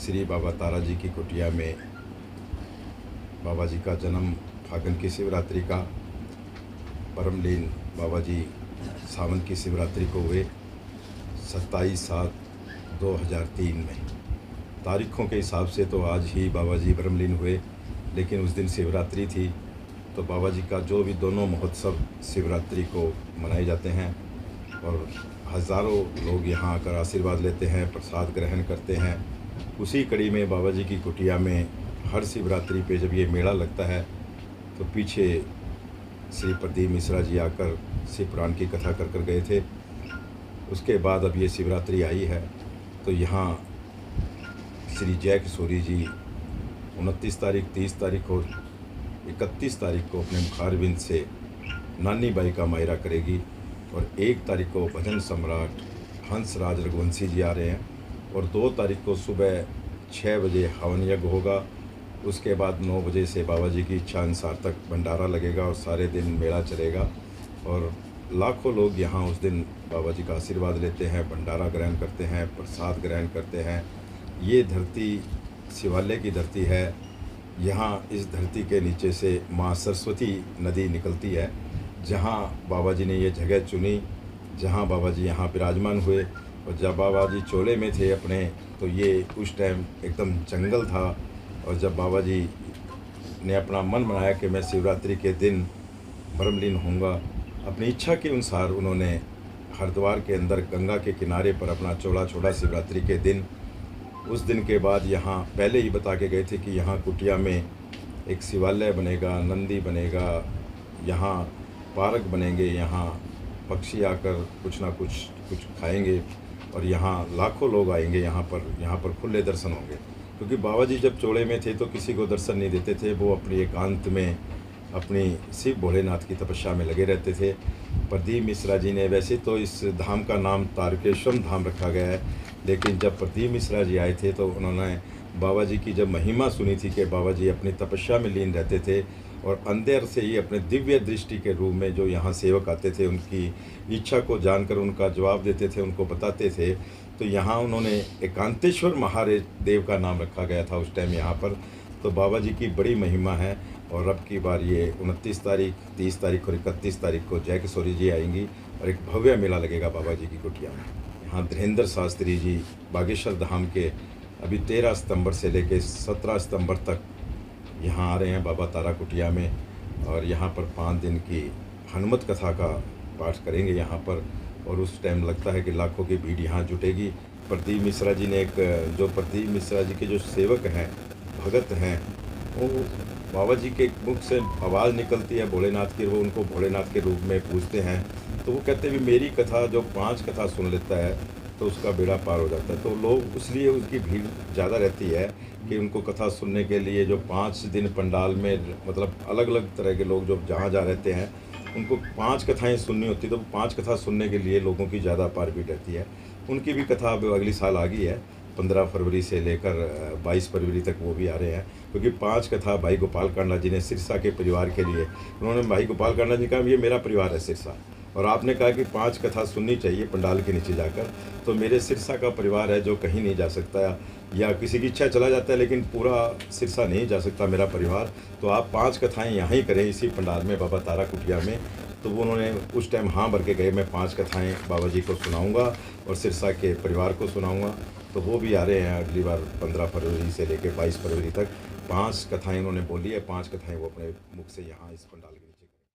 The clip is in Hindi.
श्री बाबा तारा जी की कुटिया में बाबा जी का जन्म फागुन की शिवरात्रि का, परमलीन बाबा जी सावन की शिवरात्रि को हुए 27/7/2003 में। तारीखों के हिसाब से तो आज ही बाबा जी ब्रह्मलीन हुए, लेकिन उस दिन शिवरात्रि थी, तो बाबा जी का जो भी दोनों महोत्सव शिवरात्रि को मनाए जाते हैं और हज़ारों लोग यहाँ आकर आशीर्वाद लेते हैं, प्रसाद ग्रहण करते हैं। उसी कड़ी में बाबा जी की कुटिया में हर शिवरात्रि पे जब ये मेला लगता है तो पीछे श्री प्रदीप मिश्रा जी आकर शिव पुराण की कथा कर गए थे। उसके बाद अब ये शिवरात्रि आई है तो यहाँ श्री जय किशोरी जी 29 तारीख, 30 तारीख और 31 तारीख को अपने मुखारबिंद से नानी बाई का मायरा करेगी और 1 तारीख को भजन सम्राट हंसराज रघुवंशी जी आ रहे हैं और 2 तारीख को सुबह 6 बजे हवन यज्ञ होगा। उसके बाद 9 बजे से बाबा जी की इच्छा अनुसार तक भंडारा लगेगा और सारे दिन मेला चलेगा और लाखों लोग यहाँ उस दिन बाबा जी का आशीर्वाद लेते हैं, भंडारा ग्रहण करते हैं, प्रसाद ग्रहण करते हैं। ये धरती शिवालय की धरती है। यहाँ इस धरती के नीचे से माँ सरस्वती नदी निकलती है। जहाँ बाबा जी ने ये जगह चुनी, जहाँ बाबा जी यहाँ विराजमान हुए और जब बाबा जी चोले में थे अपने, तो ये उस टाइम एकदम जंगल था। और जब बाबा जी ने अपना मन बनाया कि मैं शिवरात्रि के दिन ब्रह्मलीन होऊंगा, अपनी इच्छा के अनुसार उन्होंने हरिद्वार के अंदर गंगा के किनारे पर अपना चोला छोड़ा शिवरात्रि के दिन। उस दिन के बाद यहाँ पहले ही बता के गए थे कि यहाँ कुटिया में एक शिवालय बनेगा, नंदी बनेगा, यहाँ पार्क बनेंगे, यहाँ पक्षी आकर कुछ ना कुछ खाएंगे और यहाँ लाखों लोग आएंगे। यहाँ पर खुले दर्शन होंगे, क्योंकि बाबा जी जब चोले में थे तो किसी को दर्शन नहीं देते थे। वो अपनी एकांत में अपनी शिव भोलेनाथ की तपस्या में लगे रहते थे। प्रदीप मिश्रा जी ने, वैसे तो इस धाम का नाम तारकेश्वर धाम रखा गया है, लेकिन जब प्रदीप मिश्रा जी आए थे तो उन्होंने बाबा जी की जब महिमा सुनी थी कि बाबा जी अपनी तपस्या में लीन रहते थे और अंदर से ही अपने दिव्य दृष्टि के रूप में जो यहाँ सेवक आते थे उनकी इच्छा को जानकर उनका जवाब देते थे, उनको बताते थे। तो यहाँ उन्होंने एकांतेश्वर महादेव का नाम रखा गया था उस टाइम यहाँ पर। तो बाबा जी की बड़ी महिमा है और अब की बार ये 29 तारीख, 30 तारीख और 31 तारीख को जय किशोरी जी आएंगी और एक भव्य मेला लगेगा बाबा जी की कुटिया में। यहाँ धीरेन्द्र शास्त्री जी बागेश्वर धाम के अभी 13 सितंबर से लेकर 17 सितंबर तक यहाँ आ रहे हैं बाबा तारा कुटिया में और यहाँ पर 5 दिन की हनुमत कथा का पाठ करेंगे यहाँ पर। और उस टाइम लगता है कि लाखों की भीड़ यहाँ जुटेगी। प्रदीप मिश्रा जी ने प्रदीप मिश्रा जी के जो सेवक हैं, भगत हैं, वो बाबा जी के मुख से आवाज़ निकलती है भोलेनाथ की, वो उनको भोलेनाथ के रूप में पूजते हैं। तो वो कहते हैं मेरी कथा जो 5 कथा सुन लेता है तो उसका बेड़ा पार हो जाता है। तो लोग इसलिए उसकी भीड़ ज़्यादा रहती है कि उनको कथा सुनने के लिए जो 5 दिन पंडाल में, मतलब अलग अलग तरह के लोग जो जहाँ रहते हैं उनको 5 कथाएं सुननी होती है। तो 5 कथा सुनने के लिए लोगों की ज़्यादा पार भीड़ रहती है। उनकी भी कथा अब अगली साल आ गई है, 15 फरवरी से लेकर 22 फरवरी तक वो भी आ रहे हैं, क्योंकि 5 कथा भाई गोपाल कांडा जी ने सिरसा के परिवार के लिए, उन्होंने भाई गोपाल कांडा जी कहा ये मेरा परिवार है सिरसा, और आपने कहा कि 5 कथा सुननी चाहिए पंडाल के नीचे जाकर। तो मेरे सिरसा का परिवार है जो कहीं नहीं जा सकता, या किसी की इच्छा चला जाता है लेकिन पूरा सिरसा नहीं जा सकता मेरा परिवार, तो आप 5 कथाएं यहाँ ही करें इसी पंडाल में बाबा तारा कुटिया में। तो वो उन्होंने उस टाइम हाँ भर के गए, मैं 5 कथाएं बाबा जी को सुनाऊंगा और सिरसा के परिवार को सुनाऊंगा। तो वो भी आ रहे हैं अगली बार 15 फरवरी से लेकर 22 फरवरी तक। 5 कथाएं उन्होंने बोली है, 5 कथाएं वो अपने मुख से यहाँ इस पंडाल के